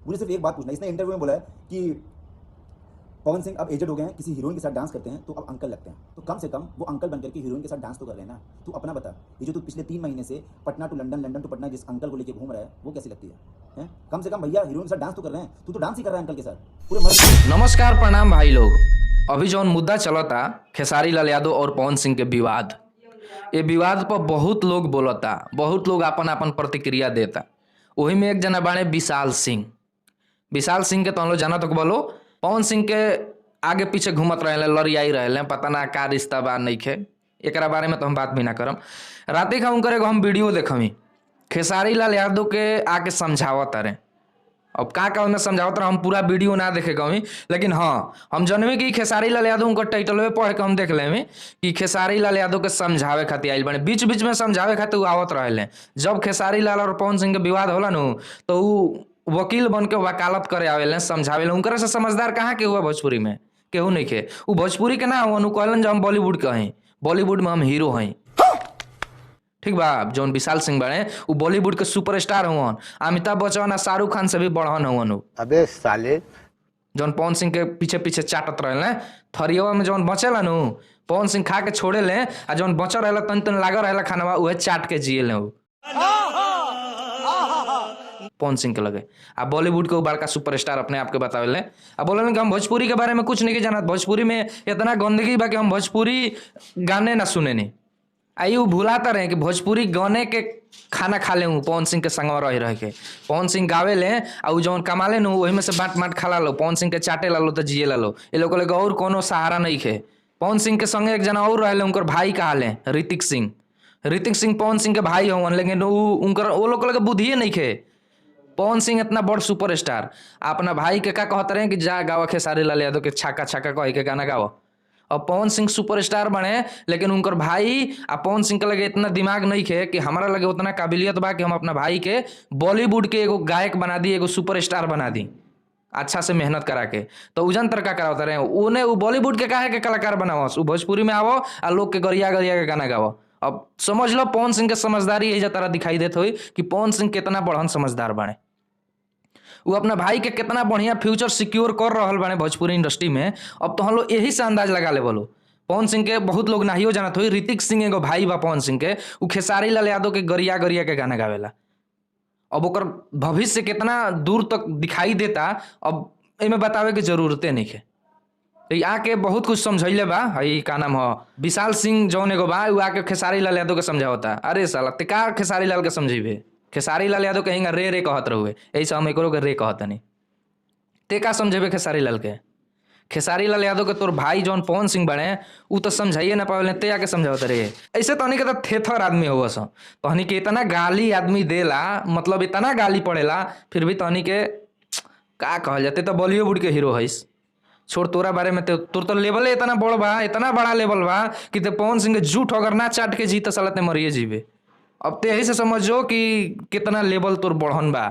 मुझे सिर्फ एक बात पूछना है, इसने इंटरव्यू में बोला है कि पवन सिंह अब एजेड हो गए हैं, किसी हीरोइन के साथ डांस करते हैं तो अब अंकल लगते हैं, तो कम से कम वो अंकल बनकर के हीरोइन के साथ डांस तो कर रहे हैं ना। तू अपना बता, ये जो तू पिछले 3 महीने से Patna to London, London to Patna जिस अंकल को लेके घूम रहा है वो कैसी लगती है? कम से कम भैया हीरोइन के साथ डांस तो कर रहे हैं, तू तो डांस ही कर रहा है अंकल के साथ पूरे मर्द। नमस्कार प्रणाम भाई लोग। अभी जौन मुद्दा चलता खेसारी लाल यादव और पवन सिंह के विवाद, ये विवाद पर बहुत लोग बोलता, बहुत लोग अपन अपन प्रतिक्रिया देता। वही में एक जना बाड़े विशाल सिंह। विशाल सिंह के तो हम लोग जाना तक बोलो, पवन सिंह के आगे पीछे घूमत रहे, लड़ियाई रहे, पता ना का रिश्ता बा नहीं खे, एकरा बारे में तो हम बात भी ना करम। राते का उनकर एगो हम वीडियो देखमी, खेसारी लाल यादव के आके समझावत रहे। अब का उन्हें समझावत रहे, हम पूरा वीडियो ना देखे कमी, लेकिन हाँ हम जनवे कि खेसारी लाल यादव उनका टाइटल पढ़ के हम देख लें कि खेसारी लाल यादव के समझावे खातिर आइल बने, बीच बीच में समझावे खातिर वो आवत रहे। जब खेसारी लाल और पवन सिंह के विवाद होला नु तो वो वकील बन के वकालत करे आवेले, समझावे। उनकर से समझदार कहाँ के हुआ भोजपुरी में केहू नहीं खे। वो भोजपुरी के ना हुआ, कहलन जो हम बॉलीवुड के हैं, बॉलीवुड में हम हीरो हैं। ठीक बा, जौन विशाल सिंह बने वो बॉलीवुड के सुपरस्टार हुवन, अमिताभ बच्चन और शाहरुख खान से भी बढ़न हुवन। अबे साले, जौन पवन सिंह के पीछे पीछे चाटत रहे, थरियवा में जौन बचेला नु पवन सिंह खा के छोड़े ले, आ जौन बचल रहेला तन तन लागल रहेला खाना उहे चाट के जिए ले पवन सिंह के लगे। आ बॉलीवुड के बड़का सुपरस्टार अपने आप के बतावेले, आ बोले कि हम भोजपुरी के बारे में कुछ नहीं जानत, भोजपुरी में इतना गंदगी बा कि हम भोजपुरी गाने ना सुने नहीं। आई वो भुलाता रहे कि भोजपुरी गाने के खाना खा ले पवन सिंह के संगवा रह के। पवन सिंह गावे ले और जौन कमाले नु वही में से बांट बांट खा लो, पवन सिंह के चाटे ला लो तो जिए ला लो। ये लोग लगे और कोनो सहारा नहीं खे। पवन सिंह के संगे एक जना और रहे, उनकर भाई कहा ले ऋतिक सिंह। ऋतिक सिंह पवन सिंह के भाई होवन, लेकिन उनकर वो लोग लगे बुद्धिए नहीं खे। पवन सिंह इतना बड़ सुपरस्टार अपना भाई के का कहते रहे कि जा गावा खेसारी लाल यादव के छाका छाका कह के गाना गावा। और पवन सिंह सुपरस्टार बने, लेकिन उनकर भाई आ पवन सिंह के लगे इतना दिमाग नहीं खे कि हमारा लगे उतना काबिलियत बा कि हम अपना भाई के बॉलीवुड के एगो गायक बना दी, एगो सुपरस्टार बना दी अच्छा से मेहनत करा के। तो उजन तरह का कराते रहे उन्हें, वो बॉलीवुड के काहे के कलाकार बनाओ, वो भोजपुरी में आओ आ लोग के गरिया गरिया के गाना गाओ। अब समझ लो पवन सिंह के समझदारी यही तरह दिखाई देते हुई कि पवन सिंह कितना बढ़न समझदार बने। वो अपना भाई के कितना बढ़िया फ्यूचर सिक्योर कर रहा बने भोजपुरी इंडस्ट्री में। अब तो हम लोग यही से अंदाज लगा ले बोलो, पवन सिंह के बहुत लोग नाहियो जानत हुई, ऋतिक सिंह एगो भाई बा पवन सिंह के, वो खेसारी लाल यादव के गरिया गरिया के गाना गावेला। अब ओकर भविष्य कितना दूर तक दिखाई देता, अब इमें बतावे की जरूरते नहीं है। आके बहुत कुछ समझैले बा। हई का नाम हो विशाल सिंह जौन एगो बा, वो आके खेसारी लाल यादव के समझावता। अरे साला ते का खेसारी लाल के समझेबे, खेसारी लाल यादव कहेंगे रे रे कहत रहुए, ऐसा हम एकरो के रे कहत नहीं। ते का समझेबे खेसारी लाल के? खेसारी लाल यादव के तोर भाई जौन पवन सिंह बने उ तो समझाइए ना पावे, ते आके समझावत रे। ऐसे तहनी के तो थेथर आदमी हो सो, तहनी के इतना गाली आदमी देला, मतलब इतना गाली पड़ेला, फिर भी तहनी के का कहल जाते तो बॉलीवुड के हीरो हईस। छोड़ तोरा बारे में तोर तो लेवल इतना बड़ बा, इतना बड़ा लेवल बा कि ते पवन सिंह के झूठ अगर ना चाट के जीत साला ते मरिए जीवे। अब ते यही से समझो कि कितना लेवल तोर बढ़न बा।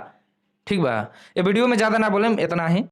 ठीक बा, ये वीडियो में ज्यादा ना बोले, इतना ही।